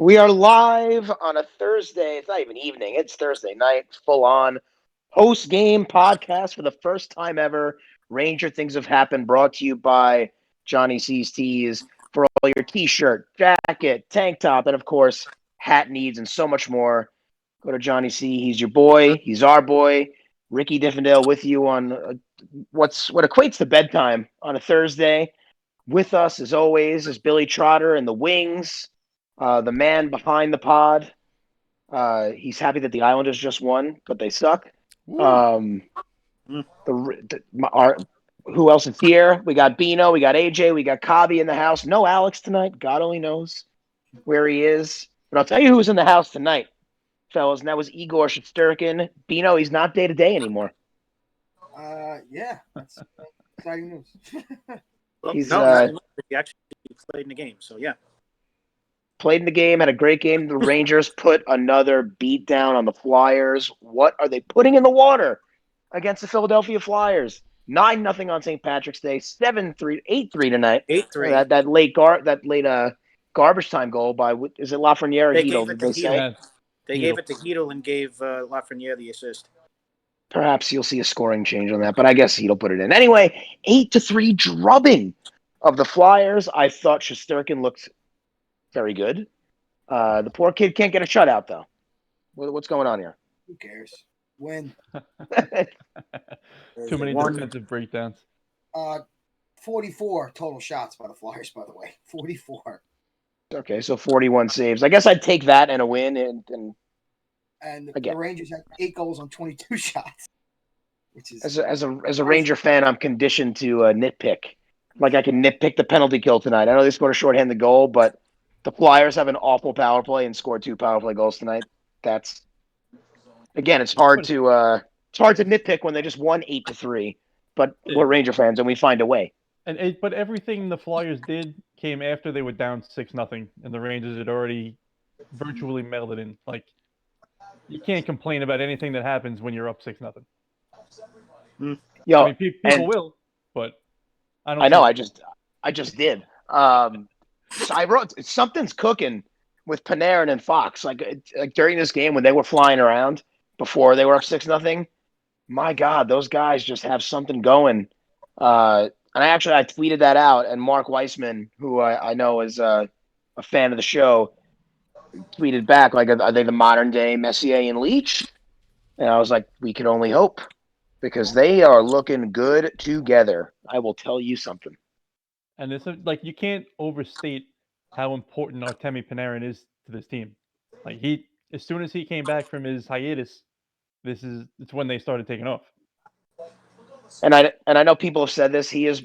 We are live on a Thursday. It's not even evening. It's Thursday night, full on post game podcast for the first time ever. Ranger Things Have Happened, brought to you by Johnny C's Tees for all your t-shirt, jacket, tank top, and of course, hat needs and so much more. Go to Johnny C. He's your boy. He's our boy. Ricky Diffendale with you on what equates to bedtime on a Thursday. With us, as always, is Billy Trotter and the Wings, the man behind the pod. He's happy that the Islanders just won, but they suck. Um, who else is here? We got Beano, we got AJ, we got Cobby in the house. No Alex tonight. God only knows where he is. But I'll tell you who's in the house tonight, fellas, and that was Igor Shesterkin. Beano, he's not day to day anymore. Yeah, that's exciting news. Well, He's he actually played in the game, so yeah. Played in the game, had a great game. The Rangers put another beat down on the Flyers. What are they putting in the water against the Philadelphia Flyers? 9-0 on St. Patrick's Day. 7-3, 8-3 tonight. 8-3. That late garbage time goal by, is it Lafreniere or They Hedl? gave it Did to they say? Hedl. They gave it to Hedl and gave Lafreniere the assist. Perhaps you'll see a scoring change on that, but I guess Hedl put it in. Anyway, 8-3 drubbing of the Flyers. I thought Shesterkin looked very good. The poor kid can't get a shutout, though. What's going on here? Who cares? Win. Too many defensive breakdowns. 44 total shots by the Flyers, by the way. 44. Okay, so 41 saves. I guess I'd take that and a win. And again, the Rangers had 8 goals on 22 shots. Which is as a Ranger fan, I'm conditioned to nitpick. Like I can nitpick the penalty kill tonight. I know they scored a shorthanded goal, but the Flyers have an awful power play and scored 2 power play goals tonight. That's again, it's hard to nitpick when they just won 8-3. But we're Ranger fans and we find a way. But everything the Flyers did came after they were down 6-0, and the Rangers had already virtually mailed it in. Like you can't complain about anything that happens when you're up 6-0. Yo, I mean, people will, but I don't. I know. I just did. So I wrote something's cooking with Panarin and Fox. Like during this game when they were flying around before they were up 6-0. My God, those guys just have something going. And I tweeted that out, and Mark Weissman, who I know is a fan of the show, tweeted back like, "Are they the modern day Messier and Leach?" And I was like, "We can only hope, because they are looking good together." I will tell you something. And this like you can't overstate how important Artemi Panarin is to this team. Like as soon as he came back from his hiatus, it's when they started taking off. And I know people have said this. He is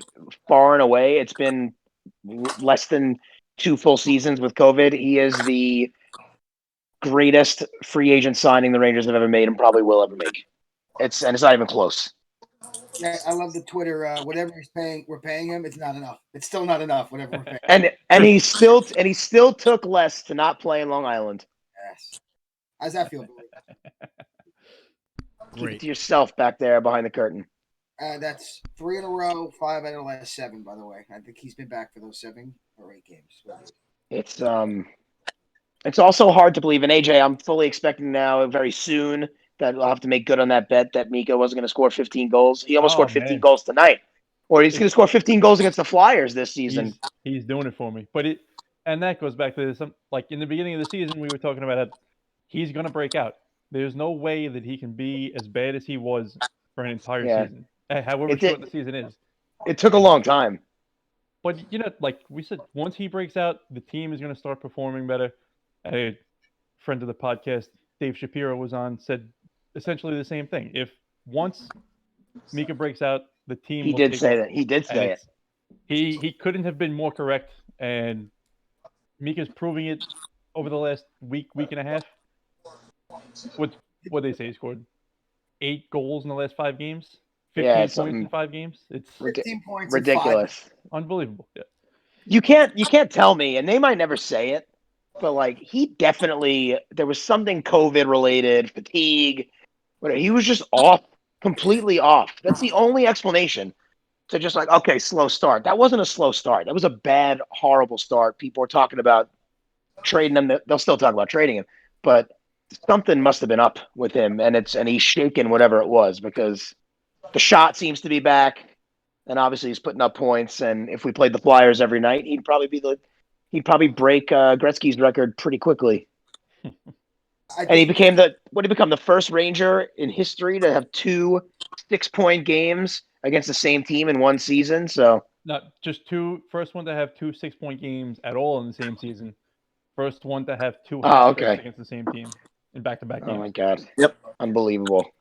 far and away. It's been less than 2 full seasons with COVID. He is the greatest free agent signing the Rangers have ever made and probably will ever make. It's not even close. Yeah, I love the Twitter. Whatever we're paying him. It's not enough. It's still not enough. Whatever we're paying. And he still took less to not play in Long Island. Yes. How's that feel? Keep it to yourself back there behind the curtain. That's 3 in a row, 5 out of the last 7. By the way, I think he's been back for those 7 or 8 games. It's also hard to believe. And AJ, I'm fully expecting now very soon that I'll have to make good on that bet that Mika wasn't going to score 15 goals. He almost scored 15 goals tonight. Or he's going to score 15 goals against the Flyers this season. He's doing it for me. And that goes back to this. Like in the beginning of the season, we were talking about how he's going to break out. There's no way that he can be as bad as he was for an entire season. However short the season is. It took a long time. But, like we said, once he breaks out, the team is going to start performing better. A friend of the podcast, Dave Shapiro, was on, said essentially the same thing. If once Mika breaks out, the team He did say it. He couldn't have been more correct, and Mika's proving it over the last week and a half. What they say, he scored 8 goals in the last 5 games. 15 points in 5 games. It's 15 points. Ridiculous. Unbelievable. Yeah. You can't tell me, and they might never say it, but like he definitely, there was something COVID related, fatigue. But he was just off, completely off. That's the only explanation. To just like, okay, slow start. That wasn't a slow start. That was a bad, horrible start. People were talking about trading him. They'll still talk about trading him, but something must have been up with him, and he's shaking whatever it was because the shot seems to be back, and obviously he's putting up points. And if we played the Flyers every night, he'd probably break Gretzky's record pretty quickly. And he became the first Ranger in history to have 2 6-point games against the same team in one season. So Not just first one to have 2 6-point games at all in the same season. First one to have 2 hat tricks okay. against the same team in back-to-back Oh my games. God. Yep. Unbelievable.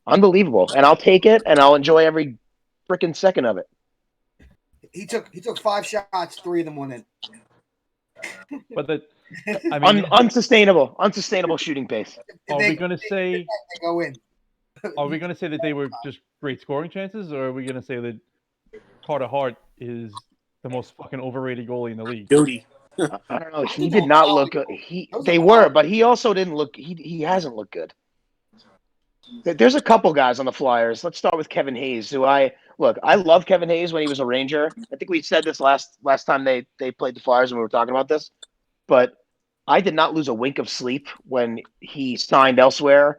And I'll take it, and I'll enjoy every freaking second of it. He took 5 shots, 3 of them went in. But I mean, Unsustainable shooting pace. are we going to say they go in? that they were just great scoring chances, or are we going to say that Carter Hart is the most fucking overrated goalie in the league? Duty. I don't know. He did not look good. But he also didn't look. He hasn't looked good. There's a couple guys on the Flyers. Let's start with Kevin Hayes, who I love Kevin Hayes when he was a Ranger. I think we said this last time they played the Flyers and we were talking about this. But I did not lose a wink of sleep when he signed elsewhere.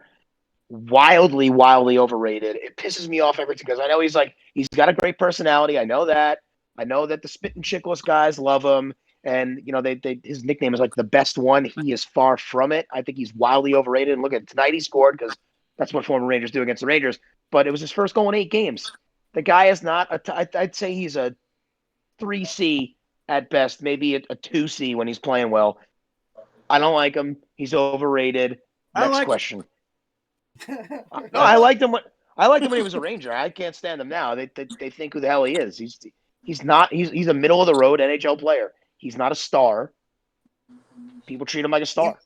Wildly overrated. It pisses me off every time because I know he's got a great personality. I know that. I know that the Spittin' Chickless guys love him. And his nickname is like the best one. He is far from it. I think he's wildly overrated. And look at tonight, he scored because that's what former Rangers do against the Rangers. But it was his first goal in 8 games. The guy is not. I'd say he's a 3C at best, maybe a 2C when he's playing well. I don't like him. He's overrated. Next question. No, I liked him when he was a Ranger. I can't stand him now. They think who the hell he is. He's not. He's a middle of the road NHL player. He's not a star. People treat him like a star.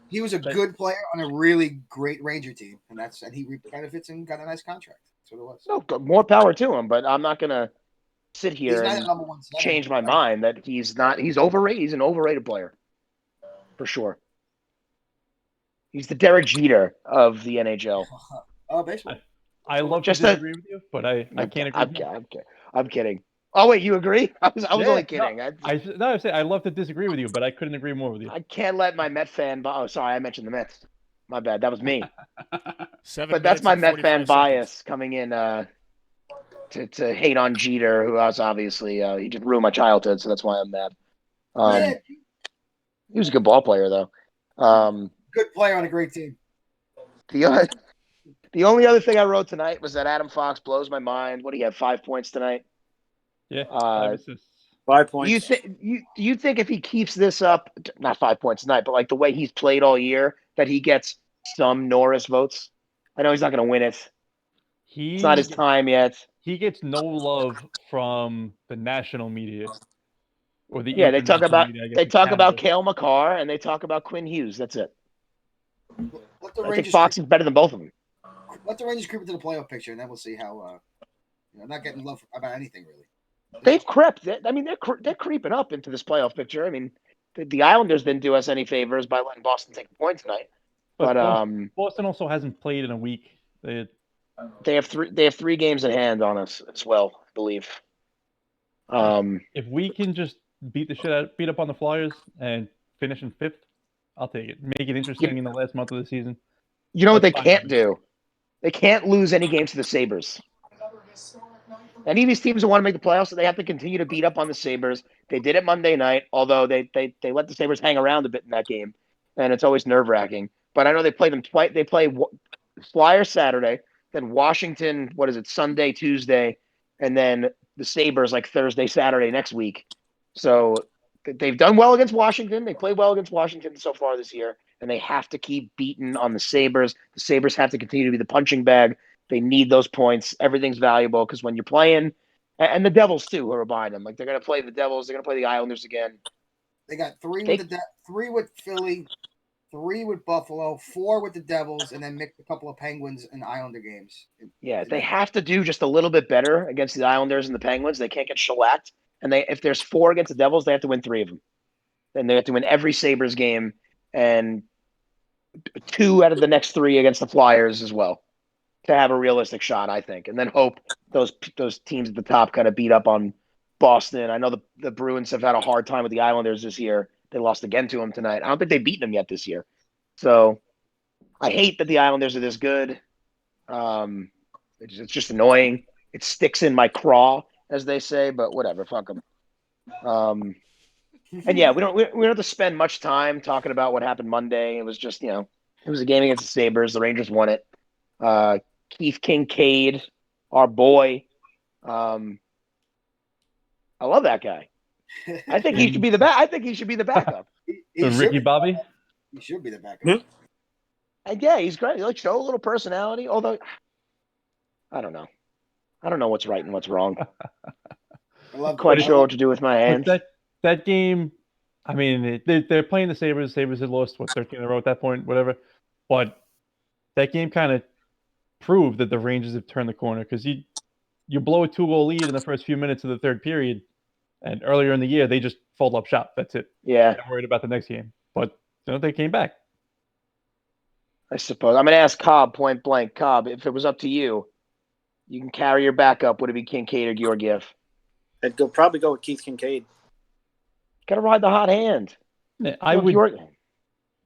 He was a good player on a really great Ranger team, and he reaped benefits and got a nice contract. That's what it was. No, more power to him. But I'm not gonna sit here He's not and a number 1 center. change my mind that he's not. He's overrated. He's an overrated player, for sure. He's the Derek Jeter of the NHL. Oh, baseball. I love to disagree with you, but I can't agree. I'm kidding. Oh wait, you agree? I was only kidding. No, I say I love to disagree with you, but I couldn't agree more with you. I can't let my Met fan. Oh, sorry, I mentioned the Mets. My bad. That was me. 7 But that's minutes my and Met 45 fan seconds. bias coming in to hate on Jeter, who was obviously he just ruined my childhood, so that's why I'm mad. He was a good ball player, though. Good player on a great team. The only other thing I wrote tonight was that Adam Fox blows my mind. What do you have? 5 points tonight? Yeah, 5 assists. 5 points. Do you think if he keeps this up, not 5 points tonight, but like the way he's played all year, that he gets some Norris votes? I know he's not going to win it. It's not his time yet. He gets no love from the national media. Or the they talk about media, about Cale Makar and they talk about Quinn Hughes. That's it. I think Fox is better than both of them. Let the Rangers creep into the playoff picture, and then we'll see how. Not getting love about anything really. They've crept. I mean, they're creeping up into this playoff picture. I mean, the Islanders didn't do us any favors by letting Boston take the point tonight. But Boston also hasn't played in a week. They have 3 games in hand on us as well, I believe. If we can just beat up on the Flyers and finish in 5th, I'll take it. Make it interesting in the last month of the season. You know what they can't do? They can't lose any games to the Sabres. Any of these teams that want to make the playoffs, they have to continue to beat up on the Sabres. They did it Monday night, although they let the Sabres hang around a bit in that game, and it's always nerve-wracking. But I know they play them twice. They play Flyers Saturday, then Washington, Sunday, Tuesday, and then the Sabres like Thursday, Saturday next week. So they've done well against Washington. They played well against Washington so far this year, and they have to keep beating on the Sabres. The Sabres have to continue to be the punching bag. They need those points. Everything's valuable because when you're playing, and the Devils too, who are behind them, like they're going to play the Devils, they're going to play the Islanders again. They got 3 with Philly, 3 with Buffalo, 4 with the Devils, and then mix a couple of Penguins and Islander games. Yeah, they have to do just a little bit better against the Islanders and the Penguins. They can't get shellacked. And if there's 4 against the Devils, they have to win 3 of them. Then they have to win every Sabres game and 2 out of the next 3 against the Flyers as well to have a realistic shot, I think. And then hope those teams at the top kind of beat up on Boston. I know the Bruins have had a hard time with the Islanders this year. they lost again to them tonight. I don't think they've beaten them yet this year. So I hate that the Islanders are this good. It's just annoying. It sticks in my craw, as they say, but whatever, fuck them. And yeah, we don't have to spend much time talking about what happened Monday. It was just, it was a game against the Sabres. The Rangers won it. Keith Kincaid, our boy. I love that guy. I think he should be the backup. Ricky Bobby? He should be the backup. Hmm? And yeah, he's great. He show a little personality, although I don't know. I don't know what's right and what's wrong. I'm quite sure what to do with my hands. That game, I mean, they're playing the Sabres. Sabres had lost, 13 in a row at that point, whatever. But that game kind of proved that the Rangers have turned the corner because you blow a 2-goal lead in the first few minutes of the third period, and earlier in the year, they just fold up shop. That's it. Yeah. They're worried about the next game. But they came back. I suppose. I'm going to ask Cobb point blank. Cobb, if it was up to you, you can carry your backup. Would it be Kincaid or Georgiev? I'd probably go with Keith Kincaid. Got to ride the hot hand. I would.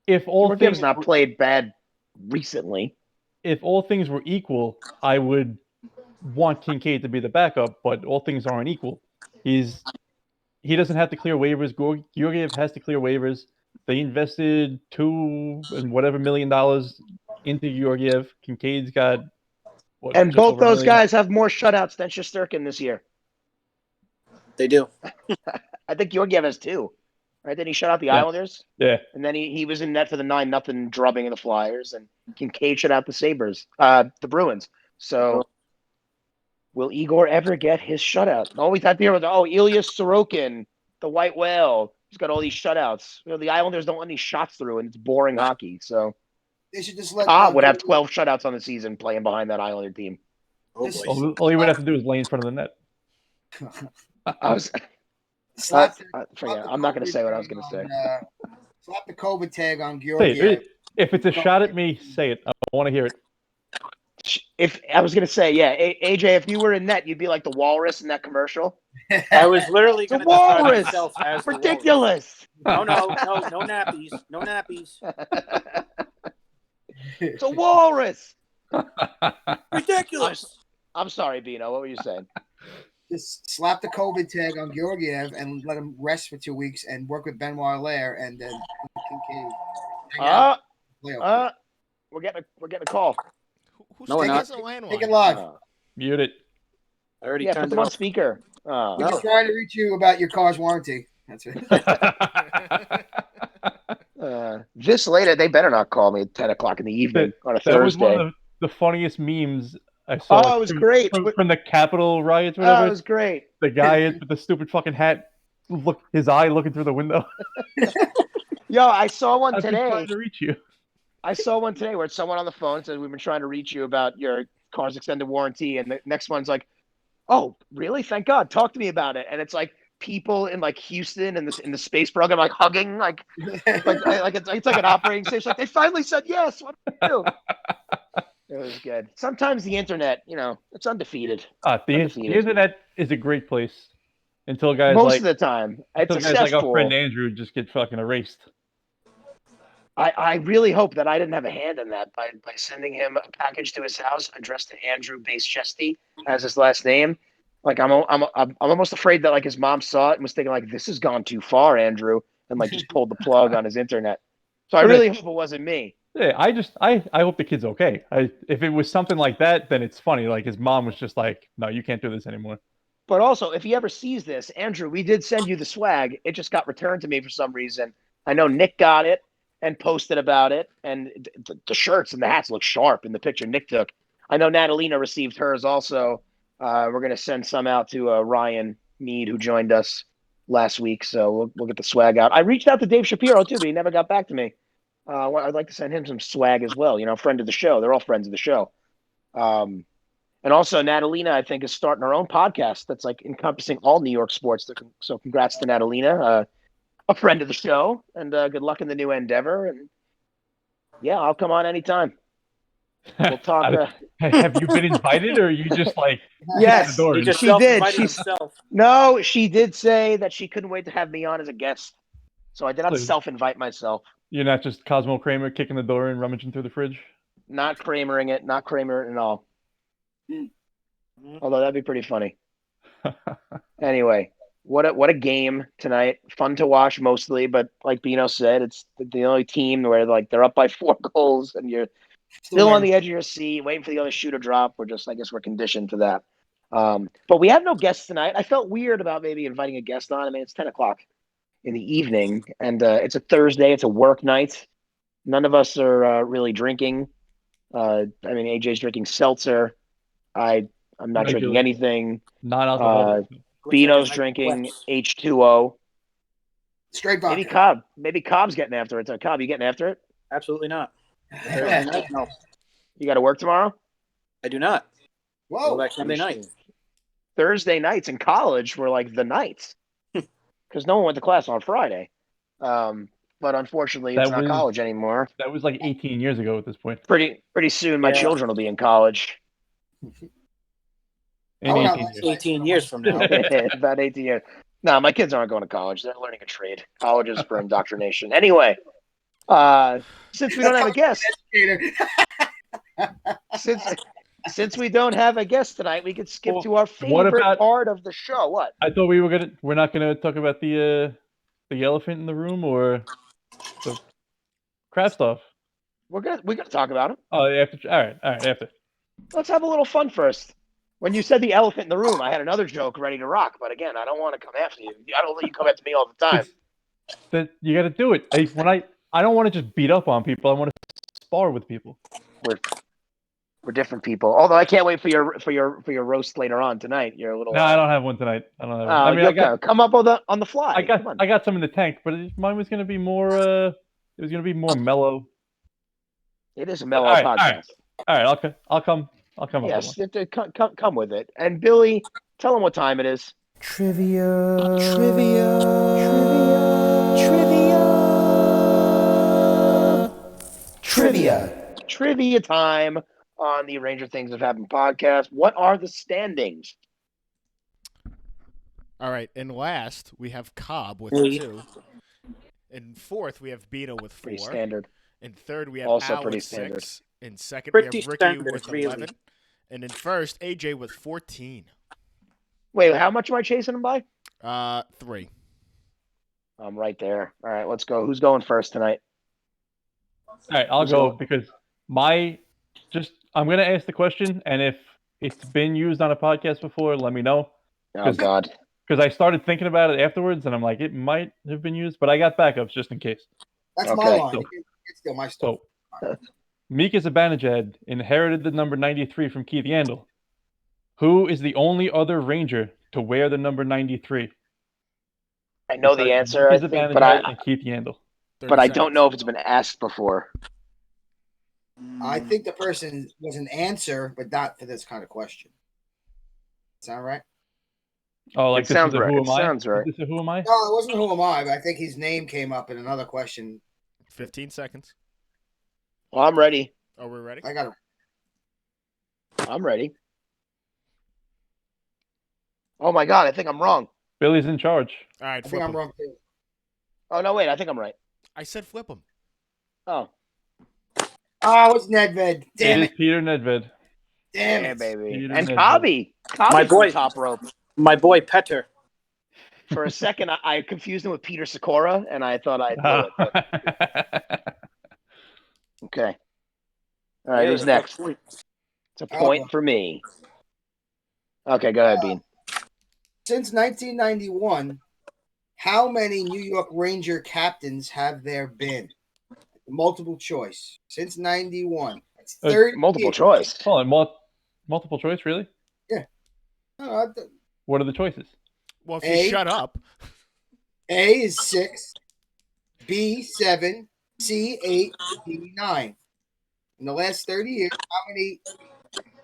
If all Georgiev's things not played bad recently. If all things were equal, I would want Kincaid to be the backup. But all things aren't equal. He doesn't have to clear waivers. Georgiev has to clear waivers. They invested $2 and whatever $million into Georgiev. Kincaid's got what? And both those $1 million. guys have more shutouts than Shesterkin this year. They do. I think Georgiev has 2. Right? Then he shut out the Islanders. Yeah. And then he was in net for the 9-0 drubbing of the Flyers. And Kincaid shut out the Sabres, the Bruins. So will Igor ever get his shutout? All we thought there was, Ilya Sorokin, the White Whale. He's got all these shutouts. The Islanders don't let any shots through, and it's boring hockey. So they should just let Cobb would have 12 shutouts on the season playing behind that Islander team. All he would have to do is lay in front of the net. I'm not going to say what I was going to say. Slap the COVID tag on Georgiev. Hey, if it's a shot at me, say it. I want to hear it. If I was going to say, AJ, if you were in net, you'd be like the walrus in that commercial. I was literally going to describe myself as ridiculous. No nappies. No nappies. It's a walrus. Ridiculous. I'm sorry, Beano. What were you saying? Just slap the COVID tag on Georgiev and let him rest for 2 weeks and work with Benoit Allaire and then Kincaid. We're getting a call. Who's No, we're taking not. us a landline? Take it live. Mute it. I already Put turned them it on off. speaker. We're just trying to reach you about your car's warranty. That's it. This later, they better not call me at 10 o'clock in the evening on a That was Thursday. one of the funniest memes I saw. It was great. From the Capitol riots, whatever. It was great. The guy with the stupid fucking hat, his eye looking through the window. Yo, I saw one I've been today. trying to reach you. I saw one today where someone on the phone said, we've been trying to reach you about your car's extended warranty. And the next one's like, oh, really? Thank God. Talk to me about it. And it's like people in like Houston in the space program, like hugging, like it's like an operating station. Like they finally said yes. What do we do? It was good. Sometimes the internet, it's undefeated. The internet is a great place until guys most of the time. It's a guys like our cesspool. friend Andrew just get fucking erased. I really hope that I didn't have a hand in that by sending him a package to his house addressed to Andrew Base Chesty as his last name. Like I'm almost afraid that like his mom saw it and was thinking like this has gone too far, Andrew, and like just pulled the plug on his internet. So I really hope it wasn't me. Yeah, I hope the kid's okay. If it was something like that, then it's funny. Like his mom was just like, no, you can't do this anymore. But also, if he ever sees this, Andrew, we did send you the swag. It just got returned to me for some reason. I know Nick got it and posted about it, and the shirts and the hats look sharp in the picture Nick took. I know Natalina received hers also. We're going to send some out to Ryan Mead, who joined us last week, so we'll get the swag out. I reached out to Dave Shapiro, too, but he never got back to me. I'd like to send him some swag as well. Friend of the show. They're all friends of the show. And also, Natalina, I think, is starting her own podcast that's like encompassing all New York sports. So congrats to Natalina, a friend of the show, and good luck in the new endeavor. And yeah, I'll come on anytime. We'll talk. Have you been invited, or are you just like? Yes, she did. No, she did say that she couldn't wait to have me on as a guest. So I did not So- self-invite myself. You're not just Cosmo Kramer kicking the door and rummaging through the fridge? Not Kramering it. Not Kramer at all. Mm-hmm. Although that'd be pretty funny. Anyway, what a game tonight. Fun to watch mostly, but like Beano said, it's the only team where like they're up by 4 goals and you're still on the edge of your seat, waiting for the other shoe to drop. I guess we're conditioned for that. But we have no guests tonight. I felt weird about maybe inviting a guest on. I mean, it's 10 o'clock in the evening, and it's a Thursday. It's a work night. None of us are really drinking. I mean, AJ's drinking seltzer. I'm not drinking Regular. anything. Non-alcoholic. Beano's drinking H2O. Straight vodka. Maybe Cobb's getting after it. So Cobb, you getting after it? Absolutely not. No, You got to work tomorrow? I do not. Go Whoa. back Sunday night. Thursday nights in college were like the nights because no one went to class on Friday. But unfortunately, it's not college anymore. That was like 18 years ago at this point. Pretty soon, my children will be in college. In 18 years. 18 years from now. About 18 years. No, my kids aren't going to college. They're learning a trade. College is for indoctrination. Anyway, since we don't have a guest, since we don't have a guest tonight, we could skip to our favorite part of the show. What? I thought we're not gonna talk about the elephant in the room or the crab stuff. We're gonna talk about it. Oh, after. All right, after. Let's have a little fun first. When you said the elephant in the room, I had another joke ready to rock. But again, I don't want to come after you. I don't let you come after me all the time. That you got to do it. I don't want to just beat up on people. I want to spar with people. We're different people. Although I can't wait for your roast later on tonight. You're a little. No, I don't have one tonight. I don't have one. I mean, come up on the fly. I got some in the tank, but mine was gonna be more. It was gonna be more mellow. It is a mellow podcast. All right, I'll come. Yes, come with it. And Billy, tell them what time it is. Trivia time on the Ranger Things Have Happened podcast. What are the standings? All right, in last we have Cobb with 2. In fourth we have Beano with 4. Pretty standard. In third we have Also Al pretty with standard. 6. In second Pretty we have Ricky standard, with really. 11. And in first AJ with 14. Wait, how much am I chasing him by? 3. I'm right there. All right, let's go. Who's going first tonight? All right, I'll go because I'm gonna ask the question, and if it's been used on a podcast before, let me know. Oh God. Because I started thinking about it afterwards, and I'm like, it might have been used, but I got backups just in case. That's my line. So, It's still my stuff. So, Mika Zibanejad inherited the number 93 from Keith Yandel. Who is the only other Ranger to wear the number 93? I know the answer, Mika Zibanejad and Keith Yandel. But I don't know if it's been asked before. I think the person was an answer, but not for this kind of question. Sound right? Oh, like It this sounds is a right. Who Am It I? sounds right. Is this a Who Am I? No, it wasn't Who Am I, but I think his name came up in another question. 15 seconds. Well, I'm ready. Are we ready? I got it. I'm ready. Oh my God, I think I'm wrong. Billy's in charge. All right, I flip think I'm him. wrong too. Oh no, wait, I think I'm right. I said flip him. Oh, Oh, it's Nedved. Damn It it. is Peter Nedved. Damn yeah, it. baby. Peter And Nedved. Cobby. My boy. From top rope. My boy Petter. For a second, I confused him with Peter Sikora, and I thought I knew it. But... Okay. All right, who's next? It's a point for me. Okay, go ahead, Bean. Since 1991, how many New York Ranger captains have there been? Multiple choice. Since 91. That's 30 Multiple years. choice. Hold on, multiple choice, really? No, What are the choices? Well, if A. you shut up. A is 6, B 7, C 8, D 9. In the last 30 years, how many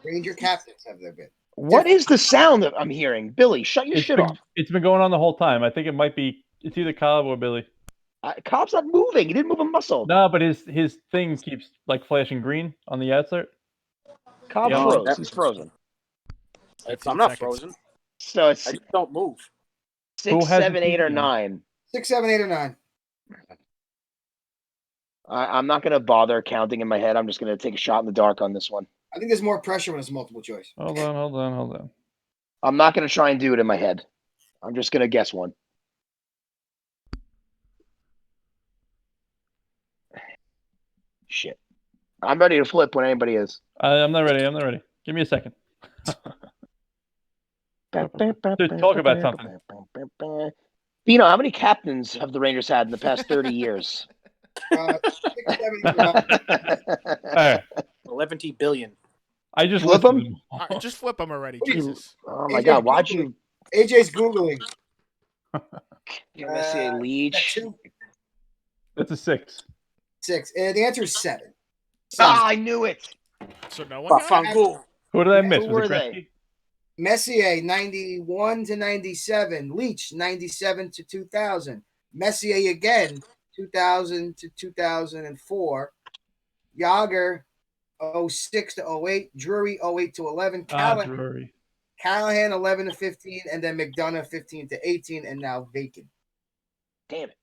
Ranger captains have there been? What is the sound that I'm hearing? Billy, shut your shit off. It's been going on the whole time. I think it's either Cobb or Billy. Cobb's not moving. He didn't move a muscle. No, but his thing keeps like flashing green on the outside. Cobb Yeah. froze. He's frozen. 15 I'm not seconds. frozen. So it's I just don't move. 6, 7, 8, or 9. 6, 7, 8, or 9. I'm not going to bother counting in my head. I'm just going to take a shot in the dark on this one. I think there's more pressure when it's multiple choice. Hold on. I'm not going to try and do it in my head. I'm just going to guess one. Shit. I'm ready to flip when anybody is. I'm not ready. Give me a second. Dude, talk about something. Beano, how many captains have the Rangers had in the past 30 years? 670. All right. 11 billion. I just Flip listed 'em? them. All right, just flip them already. What are you- Jesus. Oh my AJ's God! Why'd Googling. you AJ's Googling. give me a leech? 2, That's a 6. 6. The answer is 7. Ah, I knew it. So no one got it? Fangool. Who did I miss? Who Was were it they? Gretzky? Messier 91 to 97. Leach 97 to 2000. Messier again 2000 to 2004. Yager 06 to 08. Drury 08 to 11. Drury. Callahan 11 to 15, and then McDonough 15 to 18, and now vacant. Damn it!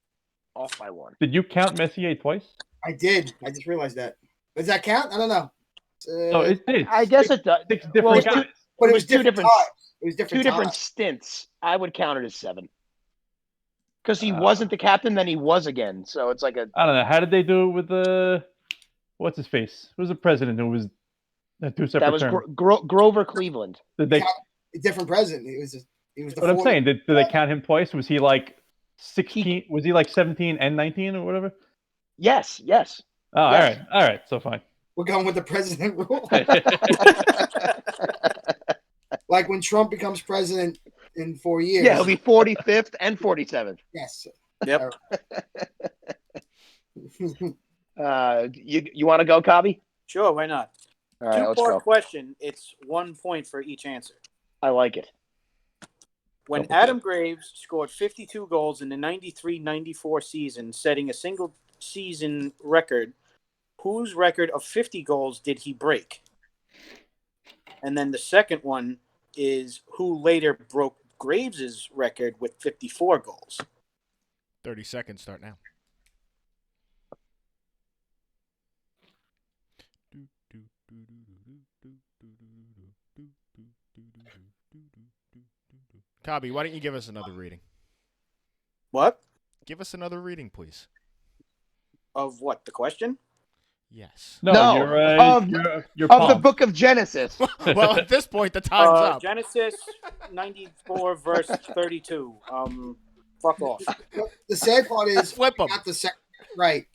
Off by one. Did you count Messier twice? I did. I just realized that. Does that count? I don't know. No, it did. I guess it does. 6 Well, different it's guys. But it was two different times. It was different two different times. stints. I would count it as 7 because he wasn't the captain, then he was again. So it's like a I don't know. How did they do it with the what's his face? Who was the president who was 2 separate that was terms? Grover Cleveland. Did they? A different president. He was the What I'm 40 saying, did they count him twice? Was he like 16? Was he like 17 and 19 or whatever? Yes. Oh, Yes. all right, so fine. We're going with the president rule. Like when Trump becomes president in 4 years. Yeah, he'll be 45th and 47th. Yes. Yep. You want to go, Cobby? Sure, why not? All right, let's Two-part go. question. It's 1 point for each answer. I like it. When Double Adam Graves scored 52 goals in the 93-94 season, setting a single season record, whose record of 50 goals did he break? And then the second one is who later broke Graves' record with 54 goals. 30 seconds start now. Cobby, why don't you give us another reading? What? Give us another reading, please. Of what? The question? Yes. No, you're of you're Of the palm. book of Genesis. Well, at this point, the time's up. Genesis 94 verse 32. Fuck off. The sad part is Flip 'em. I got the second right.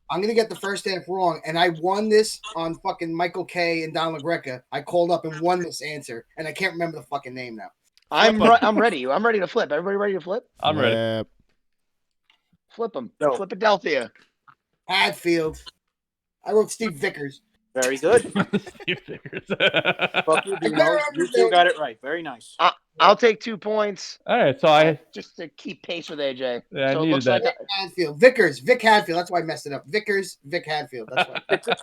I'm gonna get the first half wrong, and I won this on fucking Michael K and Don LaGreca. I called up and won this answer, and I can't remember the fucking name now. I'm Flip 'em. I'm ready. I'm ready to flip. Everybody ready to flip? I'm ready. Flip. Flip them. No. Flipadelphia. Hadfield. I wrote Steve Vickers. Very good. Steve Vickers. Fuck you, Beano. You two got it right. Very nice. I'll take 2 points All right, so I just to keep pace with AJ. Yeah, I so it needed looks that. like Hadfield. Vic Hadfield. That's why I messed it up. Vic Hadfield. That's why.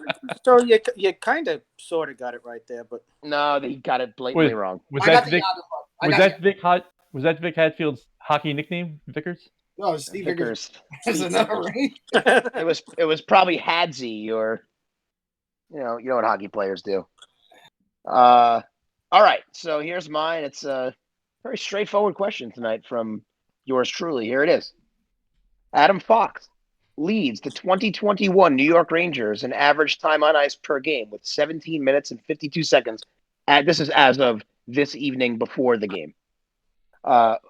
So you kind of sort of got it right there, but no, he got it blatantly wrong. was I got that the Vic? other one. I Was got that Vic Hadfield's hockey nickname, Vickers? No, it's Steve Vickers. Vickers. That's another right. It was probably Hadsy or you know what hockey players do. All right, so here's mine. It's a very straightforward question tonight from yours truly. Here it is. Adam Fox leads the 2021 New York Rangers in average time on ice per game with 17 minutes and 52 seconds. This is as of this evening before the game.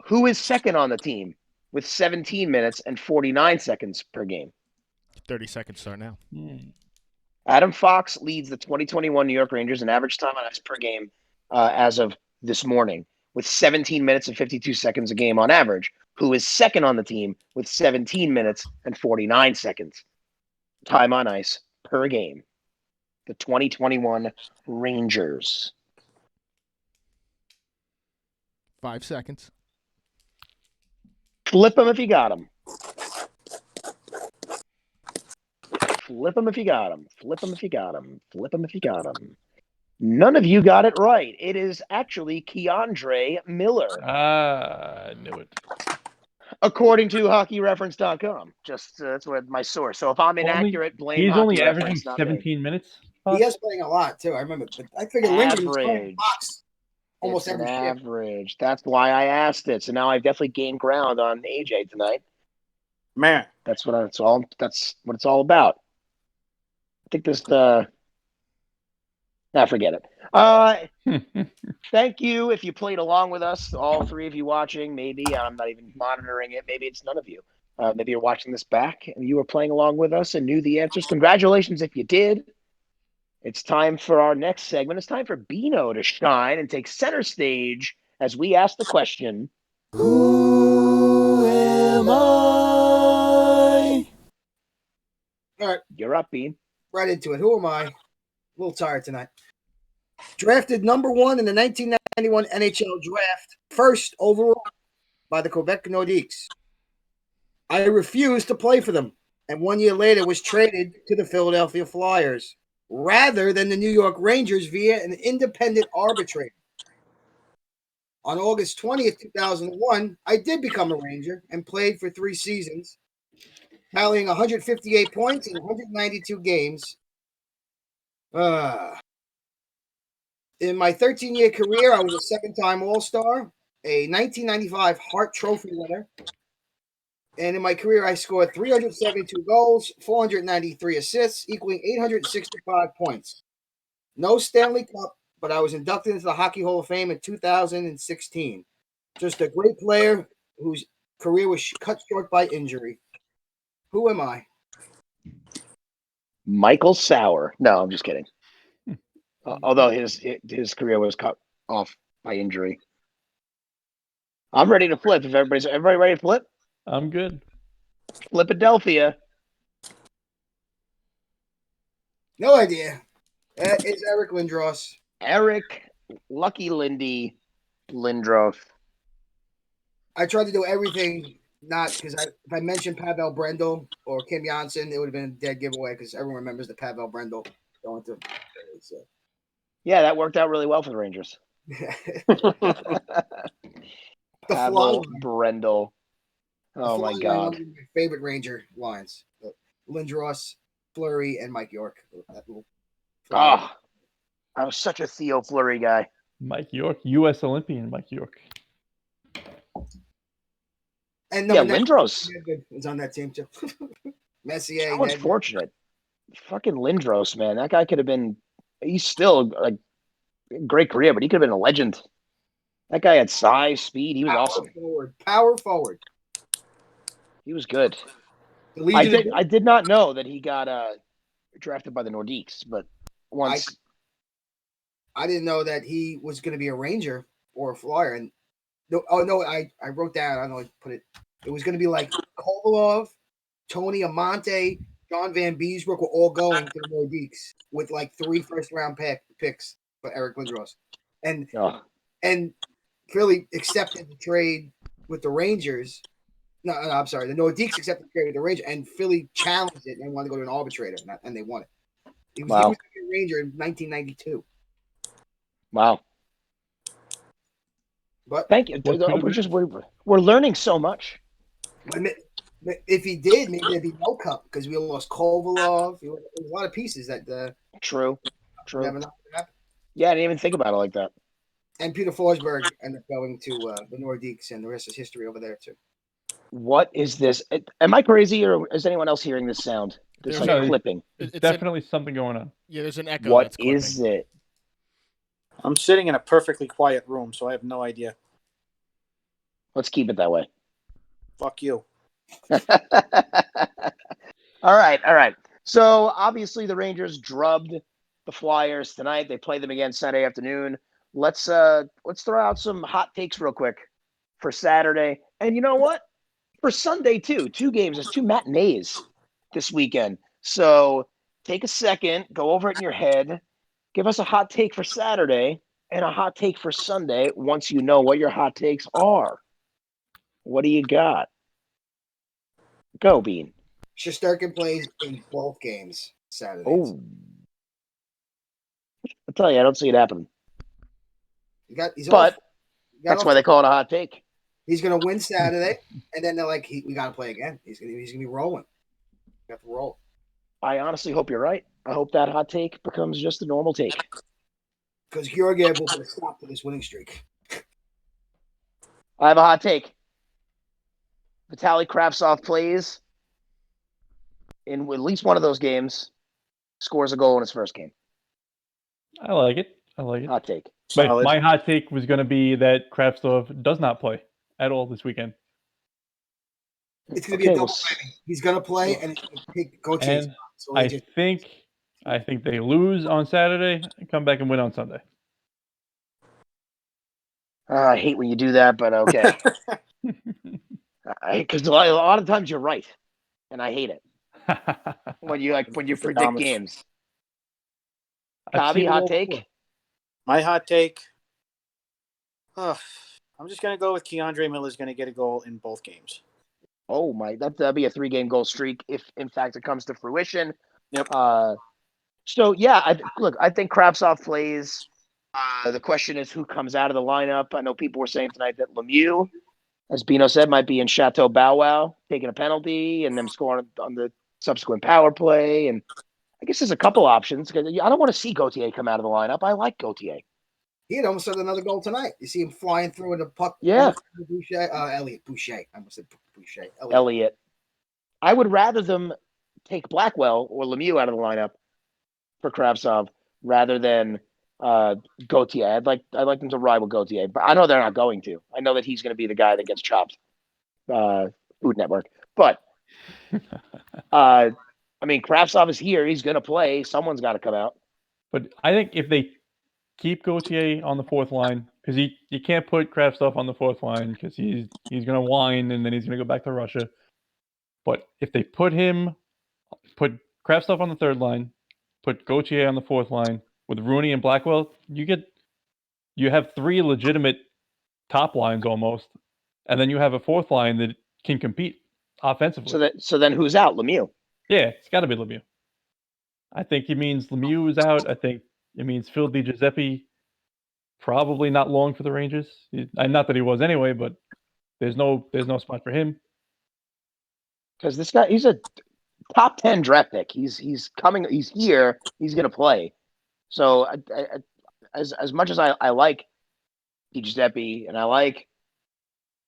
Who is second on the team with 17 minutes and 49 seconds per game? 30 seconds start now. Adam Fox leads the 2021 New York Rangers in average time on ice per game as of this morning with 17 minutes and 52 seconds a game on average. Who is second on the team with 17 minutes and 49 seconds time on ice per game? The 2021 Rangers. 5 seconds. Flip them if you got them. Flip them if you got them. Flip them if you got them. Flip them if you got them. None of you got it right. It is actually Keandre Miller. I knew it. According to hockeyreference.com. Just that's what my source. So if I'm inaccurate, blame He's only Hockey averaging Reference, not me. 17 minutes. He is playing a lot too. I remember, but I figured Lindgren was playing Average. box almost It's an every shift. average. That's why I asked it. So now I've definitely gained ground on AJ tonight. Man, That's what it's all about. I think this forget it. Thank you if you played along with us, all three of you watching. Maybe I'm not even monitoring it. Maybe it's none of you. Maybe you're watching this back and you were playing along with us and knew the answers. Congratulations if you did. It's time for our next segment. It's time for Beano to shine and take center stage as we ask the question, Who am I? All right, you're up, Bean. right into it. Who am I? A little tired tonight. Drafted number 1 in the 1991 NHL draft, first overall by the Quebec Nordiques. I refused to play for them, and 1 year later was traded to the Philadelphia Flyers rather than the New York Rangers via an independent arbitrator. On August 20th, 2001, I did become a Ranger and played for 3 seasons, tallying 158 points in 192 games. In my 13-year career, I was a 7-time All-Star, a 1995 Hart Trophy winner, and in my career, I scored 372 goals, 493 assists, equaling 865 points. No Stanley Cup, but I was inducted into the Hockey Hall of Fame in 2016. Just a great player whose career was cut short by injury. Who am I? Michael Sauer. No, I'm just kidding. Although his career was cut off by injury. I'm ready to flip. If everybody ready to flip? I'm good. Flipadelphia. No idea. It's Eric Lindros. Eric Lucky Lindy Lindros. I tried to do everything, not because if I mentioned Pavel Brendel or Kim Janssen, it would have been a dead giveaway because everyone remembers the Pavel Brendel going to. So. Yeah, that worked out really well for the Rangers. The Pavel fly Brendel. Oh my God! One of my favorite Ranger lines: Lindros, Fleury, and Mike York. I was such a Theo Fleury guy. Mike York, U.S. Olympian Mike York. And Lindros is on that team too. Messier. How unfortunate. Fucking Lindros, man. That guy could have been. He's still a great career, but he could have been a legend. That guy had size, speed. He was awesome. Power forward. He was good. I did not know that he got drafted by the Nordiques, but once I didn't know that he was going to be a Ranger or a Flyer. And I wrote down. I don't know how to put it. It was going to be like Kovalov, Tony Amante, John Van Beesbrook were all going to the Nordiques with like 3 first-round picks for Eric Lindros, and Philly accepted the trade with the Rangers. No, I'm sorry. The Nordiques accepted the trade with the Rangers, and Philly challenged it and wanted to go to an arbitrator, and they won it. He was a Ranger in 1992. Wow. But thank you. We're learning so much. If he did, maybe there'd be no cup because we lost Kovalov. There's a lot of pieces that. True. Never know what happened. Yeah, I didn't even think about it like that. And Peter Forsberg ended up going to the Nordiques, and the rest is history over there too. What is this? Am I crazy, or is anyone else hearing this sound? There's like clipping. It's definitely something going on. Yeah, there's an echo. What is it? I'm sitting in a perfectly quiet room, so I have no idea. Let's keep it that way. Fuck you. All right. So obviously the Rangers drubbed the Flyers tonight. They play them again Saturday afternoon. Let's throw out some hot takes real quick for Saturday. And you know what? For Sunday too. 2 games. There's 2 matinees this weekend. So take a second, go over it in your head, give us a hot take for Saturday and a hot take for Sunday once you know what your hot takes are. What do you got? Go, Bean. Shesterkin plays in both games Saturday. Oh. I'll tell you, I don't see it happening. That's why they call it a hot take. He's gonna win Saturday, and then they're like, we gotta play again. He's gonna be rolling. Got to roll. I honestly hope you're right. I hope that hot take becomes just a normal take. Because Georgiev will put a stop to this winning streak. I have a hot take. Vitaly Kravtsov plays in at least one of those games, scores a goal in his first game. I like it. Hot take. But Solid. my hot take was going to be that Kravtsov does not play at all this weekend. It's gonna be a double whammy. He's gonna play and go chase. And I think they lose on Saturday and come back and win on Sunday. I hate when you do that, but okay. Because a lot of times you're right, and I hate it when you predict Thomas. games. I've seen Cobby, it hot all take. before. My hot take. I'm just gonna go with Keandre Miller's gonna get a goal in both games. Oh my, that'd be a 3-game goal streak if in fact it comes to fruition. Yep. So yeah, I think Kravtsov plays. The question is who comes out of the lineup. I know people were saying tonight that Lemieux, as Beano said, might be in Chateau Bow Wow, taking a penalty and them scoring on the subsequent power play. And I guess there's a couple options. I don't want to see Gauthier come out of the lineup. I like Gauthier. He had almost had another goal tonight. You see him flying through with the puck. Yeah. Elliot Boucher. I almost said Boucher. Elliot. I would rather them take Blackwell or Lemieux out of the lineup for Kravtsov rather than Gauthier. I'd like them to ride with Gauthier, but I know they're not going to. I know that he's going to be the guy that gets chopped. Food Network, but I mean, Kravtsov is here. He's going to play. Someone's got to come out. But I think if they keep Gauthier on the fourth line, because you can't put Kravtsov on the fourth line because he's going to whine and then he's going to go back to Russia. But if they put Kravtsov on the third line, put Gauthier on the fourth line with Rooney and Blackwell, you have 3 legitimate top lines almost, and then you have a fourth line that can compete offensively. So then who's out? Lemieux. Yeah, it's got to be Lemieux. I think it means Lemieux is out. I think it means Phil DiGiuseppe probably not long for the Rangers. Not that he was anyway, but there's no spot for him. Because this guy, he's a top 10 draft pick. He's coming. He's here. He's going to play. So as much as I like DiGiuseppe and I like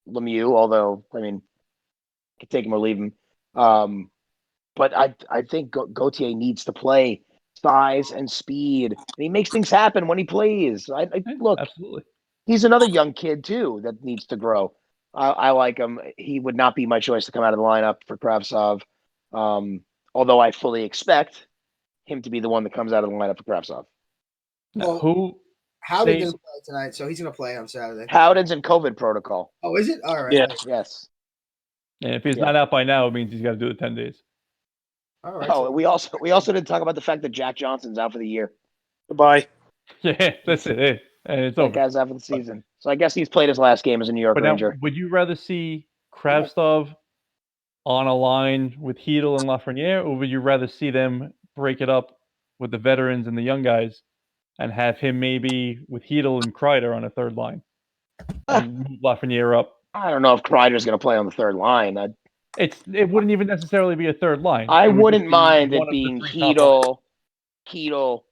Lemieux, although I mean, I could take him or leave him. But I think Gauthier needs to play size and speed. And he makes things happen when he plays. Look, Absolutely. He's another young kid too that needs to grow. I like him. He would not be my choice to come out of the lineup for Kravtsov. Although I fully expect him to be the one that comes out of the lineup for Kravtsov. Well, Howden didn't play tonight, so he's going to play on Saturday. Howden's in COVID protocol. Oh, is it? All right. Yeah. Yes. And if he's not out by now, it means he's got to do the 10 days. All right. Oh, we also didn't talk about the fact that Jack Johnson's out for the year. Goodbye. Yeah, that's it. And it's That over. guy's out for the season. So I guess he's played his last game as a New York Ranger. Now, would you rather see Kravtsov on a line with Hedel and Lafreniere, or would you rather see them break it up with the veterans and the young guys and have him maybe with Hedel and Kreider on a third line and move Lafreniere up? I don't know if Kreider's going to play on the third line. It wouldn't even necessarily be a third line. I wouldn't be mind one it of the being 3 top Hedel,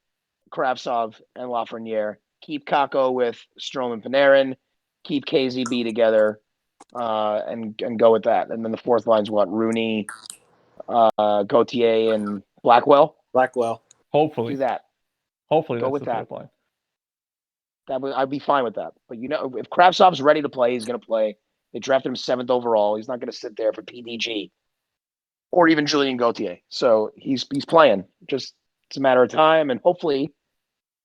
Kravtsov, and Lafreniere. Keep Kako with Strome and Panarin. Keep KZB together, and go with that. And then the fourth line's what? Rooney, Gauthier, and Blackwell. Hopefully. Do that. Hopefully Go that's with the fourth line. I'd be fine with that. But if Kravtsov's ready to play, he's going to play. They drafted him 7th overall. He's not going to sit there for PDG or even Julien Gauthier. So he's playing. Just it's a matter of time, and hopefully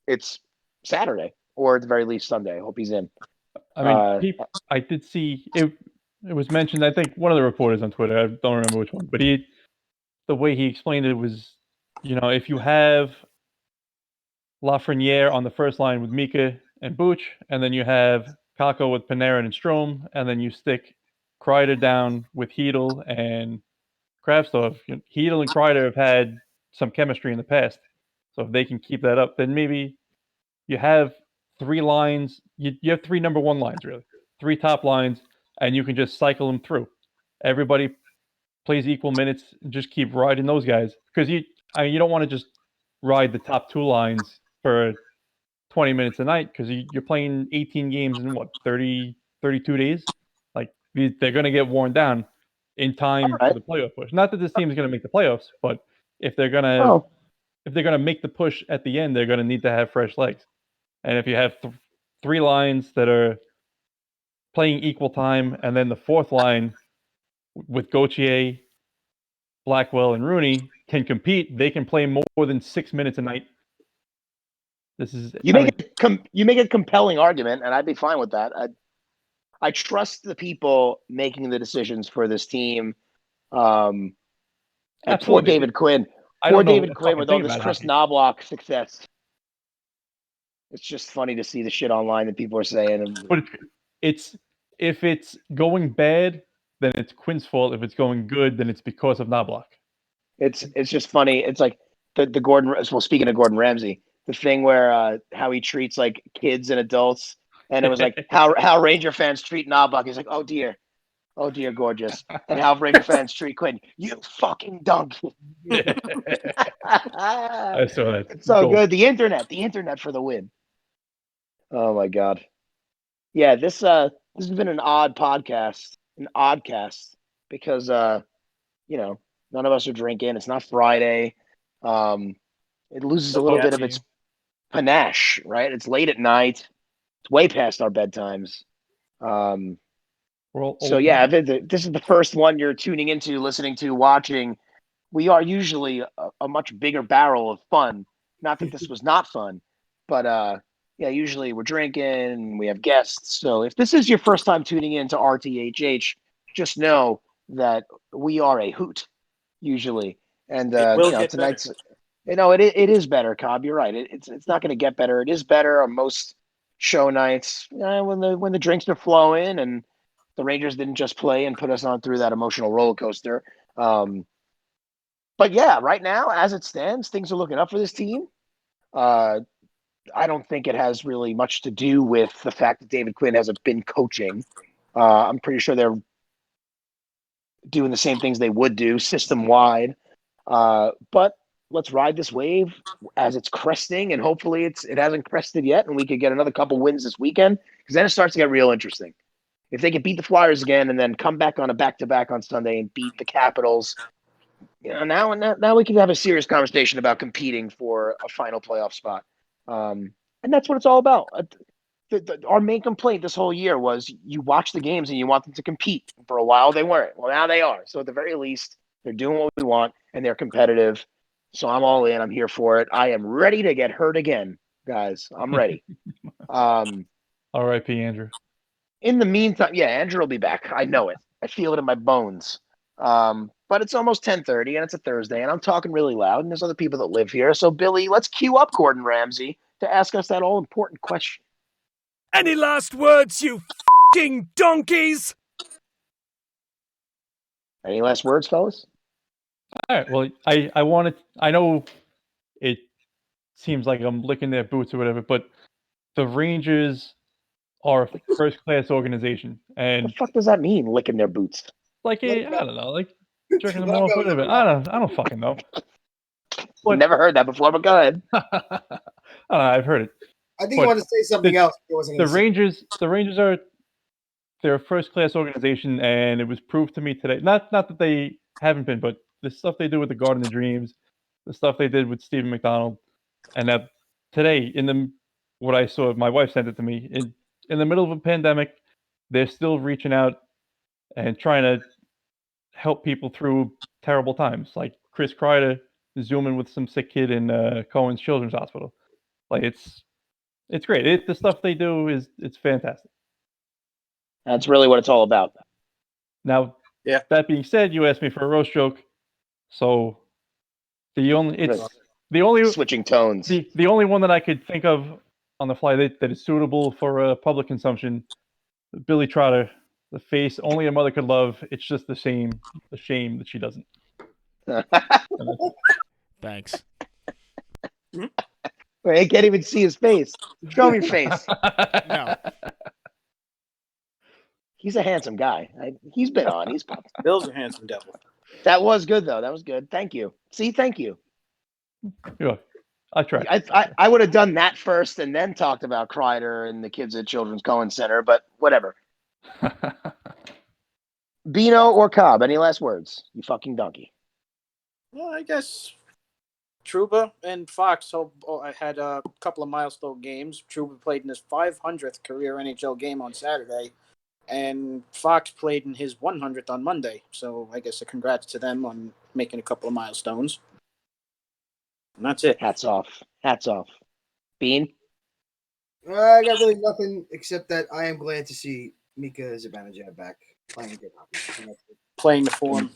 it's Saturday or at the very least Sunday. I hope he's in. I mean, I did see it. It was mentioned. I think one of the reporters on Twitter. I don't remember which one, but the way he explained it was, if you have Lafreniere on the first line with Mika and Booch, and then you have Kako with Panarin and Strome, and then you stick Kreider down with Hedel and Kravtsov. Hedel and Kreider have had some chemistry in the past, so if they can keep that up, then maybe you have 3 lines. You have 3 number 1 lines, really, 3 top lines, and you can just cycle them through. Everybody plays equal minutes. Just keep riding those guys because you don't want to just ride the top two lines for 20 minutes a night because you're playing 18 games in what 30, 32 days. Like they're going to get worn down in time All right. for the playoff push. Not that this team is going to make the playoffs, but if they're going to Oh, make the push at the end, they're going to need to have fresh legs. And if you have three lines that are playing equal time, and then the fourth line with Gauthier, Blackwell, and Rooney can compete, they can play more than 6 minutes a night. This is you make a compelling argument, and I'd be fine with that. I trust the people making the decisions for this team. And poor absolutely. David Quinn. I Poor don't know David a Quinn fucking with all thing this about Chris hockey. Knobloch success. It's just funny to see the shit online that people are saying. But it's if it's going bad, then it's Quinn's fault. If it's going good, then it's because of Knobloch. It's just funny. It's like the Gordon. Well, speaking of Gordon Ramsay, the thing where how he treats like kids and adults, and it was like how Ranger fans treat Knobloch. He's like, oh dear, gorgeous, and how Ranger fans treat Quinn. You fucking donkey. I saw that. It's so goal. good. The internet for the win. Oh my god. Yeah, this has been an odd podcast, because none of us are drinking. It's not Friday. It loses a little bit of its panache, right? It's late at night. It's way past our bedtimes. So yeah, if this is the first one you're tuning into, listening to, watching, we are usually a much bigger barrel of fun. Not that this was not fun, but yeah, usually we're drinking, we have guests. So if this is your first time tuning in to RTHH, just know that we are a hoot usually, and It will get tonight's better. it is better. Cobb, you're right. It's not going to get better. It is better on most show nights when the drinks are flowing and the Rangers didn't just play and put us on through that emotional roller coaster. But yeah, right now, as it stands, things are looking up for this team. I don't think it has really much to do with the fact that David Quinn hasn't been coaching. I'm pretty sure they're doing the same things they would do system wide. But let's ride this wave as it's cresting, and hopefully it hasn't crested yet, and we could get another couple wins this weekend, because then it starts to get real interesting. If they can beat the Flyers again and then come back on a back-to-back on Sunday and beat the Capitals, now we can have a serious conversation about competing for a final playoff spot. And that's what it's all about. Our main complaint this whole year was you watch the games and you want them to compete. For a while, they weren't. Well, now they are. So at the very least, they're doing what we want and they're competitive. So I'm all in. I'm here for it. I am ready to get hurt again, guys. I'm ready. R.I.P. Andrew. In the meantime, yeah, Andrew will be back. I know it. I feel it in my bones. But it's almost 10:30 and it's a Thursday and I'm talking really loud and there's other people that live here. So Billy, let's cue up Gordon Ramsay to ask us that all important question. Any last words, you f***ing donkeys? Any last words, fellas? All right. Well, I know it seems like I'm licking their boots or whatever, but the Rangers are a first-class organization, What and the fuck does that mean, licking their boots? like I don't know, like jerking them off, whatever. I don't fucking know. But, Never heard that before, but go ahead. I don't know, I've heard it. I think you want to say something else. The Rangers they're a first-class organization, and it was proved to me today. Not that they haven't been, but the stuff they do with the Garden of Dreams, the stuff they did with Stephen McDonald, and that today what I saw, my wife sent it to me in the middle of a pandemic, they're still reaching out and trying to help people through terrible times. Like Chris Kreider zooming with some sick kid in Cohen's Children's Hospital. Like it's great. The stuff they do it's fantastic. That's really what it's all about. Now, that being said, you asked me for a roast joke, so the only switching tones. The only one that I could think of on the fly that is suitable for public consumption, Billy Trotter, the face only a mother could love. It's just the shame that she doesn't. Thanks. I can't even see his face. Show me your face. No. He's a handsome guy. He's been on. He's popped. Bill's a handsome devil. That was good though. That was good. Thank you. See, thank you. Yeah, I tried. I would have done that first and then talked about Kreider and the kids at Children's Cohen Center, but whatever. Beano or Cobb? Any last words? You fucking donkey. Well, I guess Trouba and Fox I had a couple of milestone games. Trouba played in his 500th career NHL game on Saturday, and Fox played in his 100th on Monday. So I guess a congrats to them on making a couple of milestones. And that's it. Hats off. Hats off. Bean? I got really nothing except that I am glad to see Mika Zibanejad back playing good hockey. Playing the form.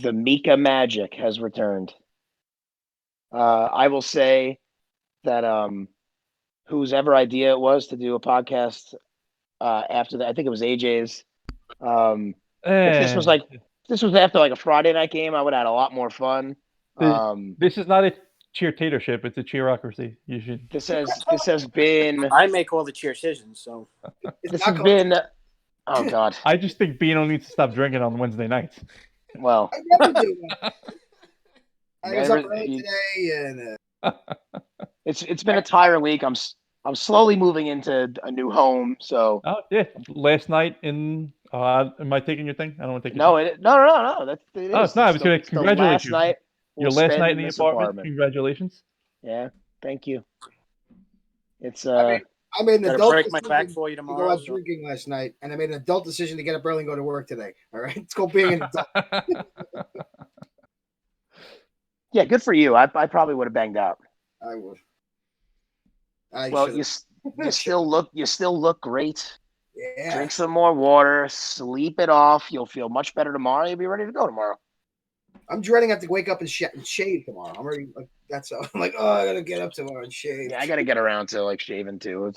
The Mika magic has returned. I will say that whose ever idea it was to do a podcast after that, I think it was AJ's. If this was after like a Friday night game, I would have had a lot more fun. This is not a cheertatorship; it's a cheerocracy. You should. This has been. I make all the cheer decisions, so This has been. Oh God! I just think Beano needs to stop drinking on Wednesday nights. Well, I never do. I was up early today, and it's been a tiring week. I'm slowly moving into a new home. So Oh yeah, last night in. Am I taking your thing? I don't want to take your no, thing. no. That's it is. Oh, it's not. I was going to It's the congratulate last you. night. Your we'll last spend night in the this apartment. Congratulations. Yeah, thank you. It's I made an gotta adult break my decision back for you to tomorrow. go out So. drinking last night, and I made an adult decision to get up early and go to work today. All right, it's called being an adult. yeah, good for you. I probably would have banged out. I would. Well, you still look great. Yeah. Drink some more water, sleep it off. You'll feel much better tomorrow. You'll be ready to go tomorrow. I'm dreading having to wake up and shave tomorrow. I'm already like that's. I'm like, oh, I gotta get up tomorrow and shave. Yeah, I got to get around to like shaving too.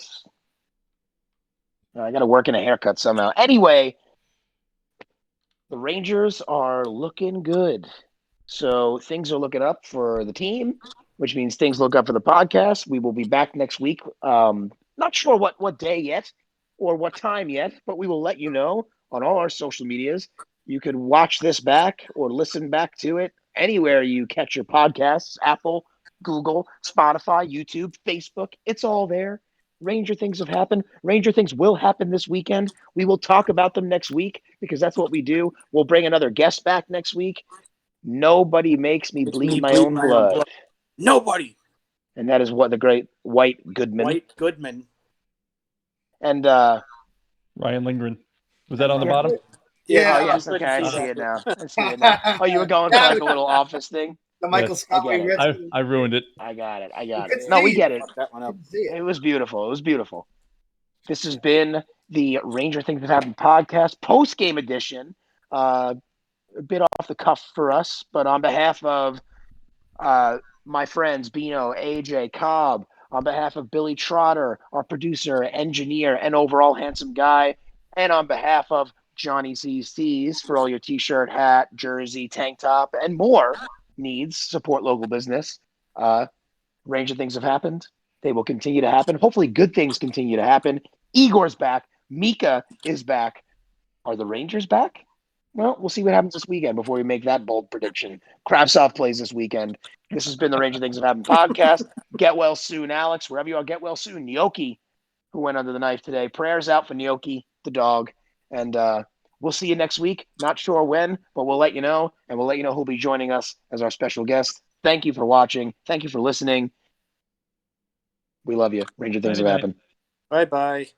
I got to work in a haircut somehow. Anyway, the Rangers are looking good. So things are looking up for the team, which means things look up for the podcast. We will be back next week. Not sure what day yet or what time yet, but we will let you know on all our social medias. You can watch this back or listen back to it anywhere you catch your podcasts, Apple, Google, Spotify, YouTube, Facebook. It's all there. Ranger things have happened. Ranger things will happen this weekend. We will talk about them next week because that's what we do. We'll bring another guest back next week. Nobody makes me bleed my own blood. Nobody. And that is what the great White Goodman. White Goodman. And Ryan Lindgren. Was that on the bottom? Yeah. Oh, yes. I Okay, I couldn't see it now. Oh, you were going for like a little office thing? The Michael Yes, Scott. I get it. I ruined it. I got it. could No, we see get it. That one up. It was beautiful. This has been the Ranger Things That Happen podcast post-game edition. A bit off the cuff for us, but on behalf of my friends Beano, AJ, Cobb, on behalf of Billy Trotter, our producer, engineer, and overall handsome guy, and on behalf of Johnny CC's for all your t-shirt, hat, jersey, tank top, and more needs, support local business. Range of things have happened. They will continue to happen. Hopefully good things continue to happen. Igor's back. Mika is back. Are the Rangers back? Well, we'll see what happens this weekend before we make that bold prediction. Kravtsov plays this weekend. This has been the Ranger Things That Happen podcast. Get well soon, Alex. Wherever you are, get well soon. Nyoki, who went under the knife today. Prayers out for Nyoki, the dog. And we'll see you next week. Not sure when, but we'll let you know. And we'll let you know who'll be joining us as our special guest. Thank you for watching. Thank you for listening. We love you. Ranger Things Have Happened. Bye-bye.